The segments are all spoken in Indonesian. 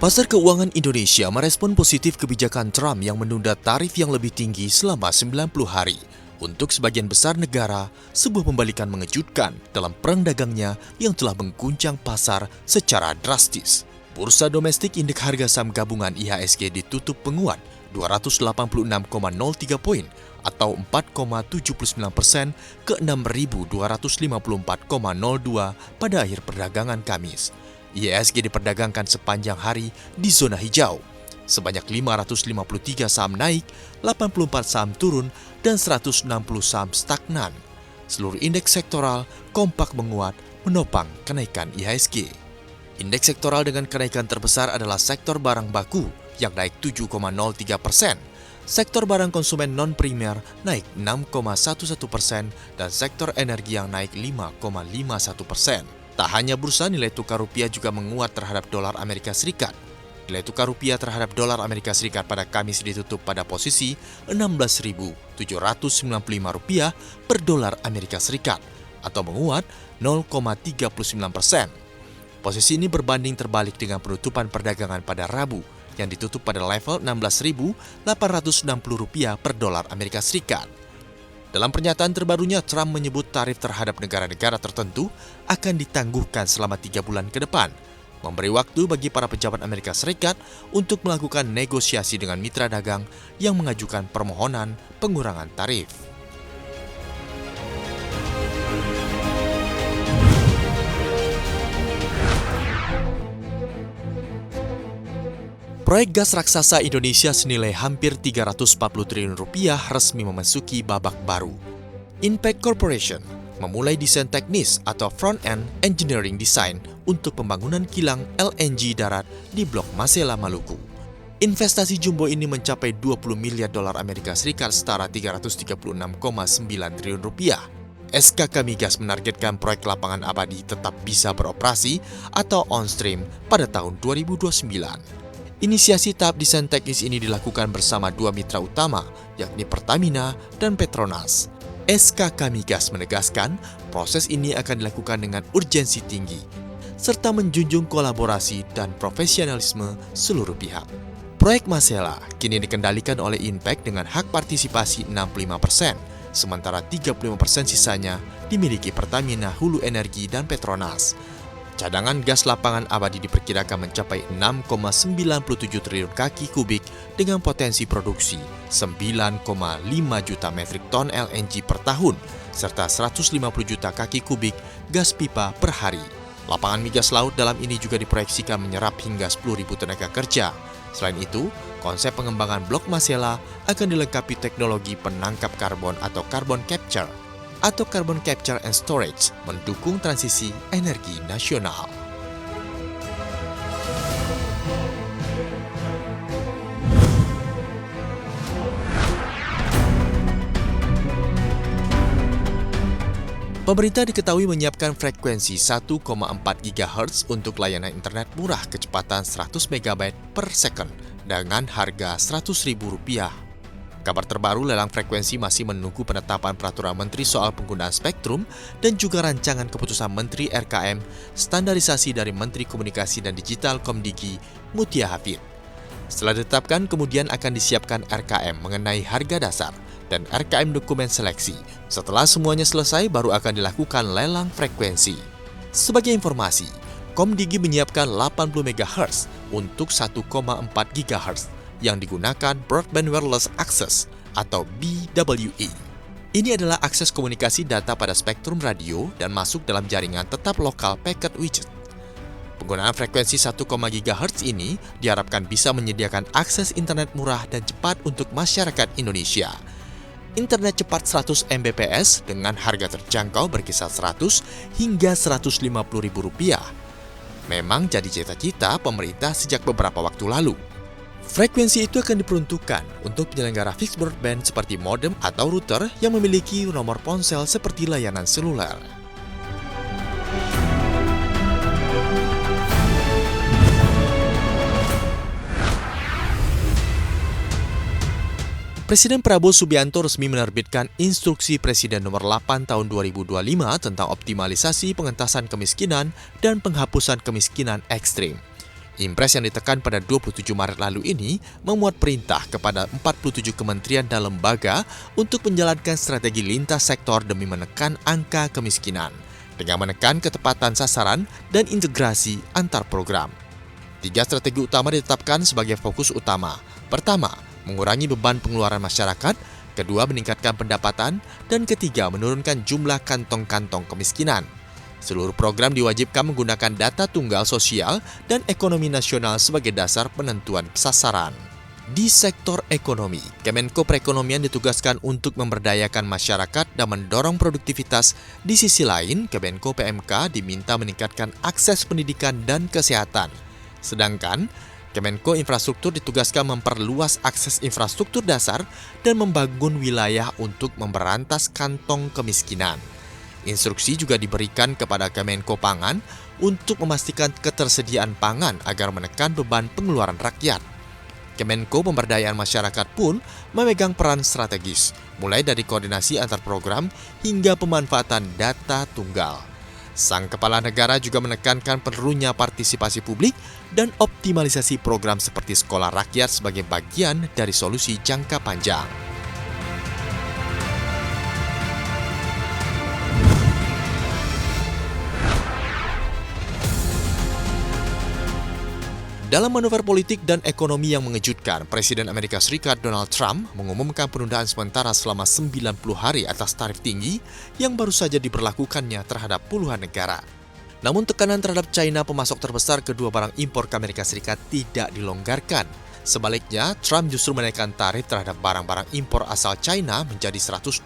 Pasar keuangan Indonesia merespon positif kebijakan Trump yang menunda tarif yang lebih tinggi selama 90 hari. Untuk sebagian besar negara, sebuah pembalikan mengejutkan dalam perang dagangnya yang telah mengguncang pasar secara drastis. Bursa domestik indeks harga saham gabungan IHSG ditutup penguat 286,03 poin atau 4,79% ke 6.254,02 pada akhir perdagangan Kamis. IHSG diperdagangkan sepanjang hari di zona hijau. Sebanyak 553 saham naik, 84 saham turun, dan 160 saham stagnan. Seluruh indeks sektoral kompak menguat menopang kenaikan IHSG. Indeks sektoral dengan kenaikan terbesar adalah sektor barang baku yang naik 7,03%, sektor barang konsumen non-primer naik 6,11%, dan sektor energi yang naik 5,51%. Tak hanya bursa, nilai tukar rupiah juga menguat terhadap dolar Amerika Serikat. Nilai tukar rupiah terhadap dolar Amerika Serikat pada Kamis ditutup pada posisi Rp16.795 per dolar Amerika Serikat atau menguat 0,39%. Posisi ini berbanding terbalik dengan penutupan perdagangan pada Rabu yang ditutup pada level Rp16.860 per dolar Amerika Serikat. Dalam pernyataan terbarunya, Trump menyebut tarif terhadap negara-negara tertentu akan ditangguhkan selama 3 bulan ke depan, memberi waktu bagi para pejabat Amerika Serikat untuk melakukan negosiasi dengan mitra dagang yang mengajukan permohonan pengurangan tarif. Proyek gas raksasa Indonesia senilai hampir Rp340 triliun resmi memasuki babak baru. Impact Corporation memulai desain teknis atau front-end engineering design untuk pembangunan kilang LNG darat di Blok Masela, Maluku. Investasi jumbo ini mencapai 20 miliar dolar Amerika Serikat setara Rp336,9 triliun. SKK Migas menargetkan proyek lapangan abadi tetap bisa beroperasi atau on-stream pada tahun 2029. Inisiasi tahap desain teknis ini dilakukan bersama dua mitra utama, yakni Pertamina dan Petronas. SKK Migas menegaskan proses ini akan dilakukan dengan urgensi tinggi, serta menjunjung kolaborasi dan profesionalisme seluruh pihak. Proyek Masela kini dikendalikan oleh Impact dengan hak partisipasi 65%, sementara 35% sisanya dimiliki Pertamina Hulu Energi dan Petronas. Cadangan gas lapangan abadi diperkirakan mencapai 6,97 triliun kaki kubik dengan potensi produksi 9,5 juta metrik ton LNG per tahun, serta 150 juta kaki kubik gas pipa per hari. Lapangan migas laut dalam ini juga diproyeksikan menyerap hingga 10.000 tenaga kerja. Selain itu, konsep pengembangan Blok Masela akan dilengkapi teknologi penangkap karbon atau carbon capture atau carbon capture and storage mendukung transisi energi nasional. Pemerintah diketahui menyiapkan frekuensi 1,4 GHz untuk layanan internet murah kecepatan 100 MB per second dengan harga Rp100.000. Kabar terbaru, lelang frekuensi masih menunggu penetapan peraturan Menteri soal penggunaan spektrum dan juga rancangan keputusan Menteri RKM standarisasi dari Menteri Komunikasi dan Digital Komdigi Mutia Hafid. Setelah ditetapkan, kemudian akan disiapkan RKM mengenai harga dasar dan RKM dokumen seleksi. Setelah semuanya selesai, baru akan dilakukan lelang frekuensi. Sebagai informasi, Komdigi menyiapkan 80 MHz untuk 1,4 GHz. Yang digunakan Broadband Wireless Access atau BWA. Ini adalah akses komunikasi data pada spektrum radio dan masuk dalam jaringan tetap lokal packet widget. Penggunaan frekuensi 1, GHz ini diharapkan bisa menyediakan akses internet murah dan cepat untuk masyarakat Indonesia. Internet cepat 100 Mbps dengan harga terjangkau berkisar Rp100 hingga Rp150.000. Memang jadi cita-cita pemerintah sejak beberapa waktu lalu. Frekuensi itu akan diperuntukkan untuk penyelenggara fixed broadband seperti modem atau router yang memiliki nomor ponsel seperti layanan seluler. Presiden Prabowo Subianto resmi menerbitkan Instruksi Presiden Nomor 8 Tahun 2025 tentang optimalisasi pengentasan kemiskinan dan penghapusan kemiskinan ekstrim. Impres yang ditekan pada 27 Maret lalu ini memuat perintah kepada 47 kementerian dan lembaga untuk menjalankan strategi lintas sektor demi menekan angka kemiskinan, dengan menekan ketepatan sasaran dan integrasi antar program. 3 strategi utama ditetapkan sebagai fokus utama. Pertama, mengurangi beban pengeluaran masyarakat. Kedua, meningkatkan pendapatan. Dan ketiga, menurunkan jumlah kantong-kantong kemiskinan. Seluruh program diwajibkan menggunakan data tunggal sosial dan ekonomi nasional sebagai dasar penentuan sasaran. Di sektor ekonomi, Kemenko Perekonomian ditugaskan untuk memberdayakan masyarakat dan mendorong produktivitas. Di sisi lain, Kemenko PMK diminta meningkatkan akses pendidikan dan kesehatan. Sedangkan Kemenko Infrastruktur ditugaskan memperluas akses infrastruktur dasar dan membangun wilayah untuk memberantas kantong kemiskinan. Instruksi juga diberikan kepada Kemenko Pangan untuk memastikan ketersediaan pangan agar menekan beban pengeluaran rakyat. Kemenko Pemberdayaan Masyarakat pun memegang peran strategis, mulai dari koordinasi antar program hingga pemanfaatan data tunggal. Sang kepala negara juga menekankan perlunya partisipasi publik dan optimalisasi program seperti sekolah rakyat sebagai bagian dari solusi jangka panjang. Dalam manuver politik dan ekonomi yang mengejutkan, Presiden Amerika Serikat Donald Trump mengumumkan penundaan sementara selama 90 hari atas tarif tinggi yang baru saja diberlakukannya terhadap puluhan negara. Namun tekanan terhadap China, pemasok terbesar kedua barang impor ke Amerika Serikat, tidak dilonggarkan. Sebaliknya, Trump justru menaikkan tarif terhadap barang-barang impor asal China menjadi 125%,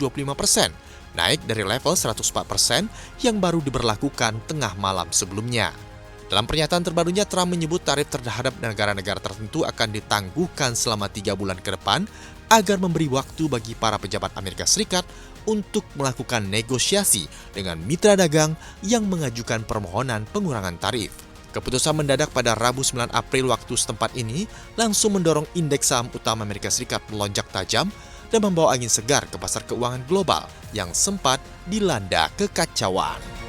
naik dari level 104% yang baru diberlakukan tengah malam sebelumnya. Dalam pernyataan terbarunya, Trump menyebut tarif terhadap negara-negara tertentu akan ditangguhkan selama 3 bulan ke depan agar memberi waktu bagi para pejabat Amerika Serikat untuk melakukan negosiasi dengan mitra dagang yang mengajukan permohonan pengurangan tarif. Keputusan mendadak pada Rabu 9 April waktu setempat ini langsung mendorong indeks saham utama Amerika Serikat melonjak tajam dan membawa angin segar ke pasar keuangan global yang sempat dilanda kekacauan.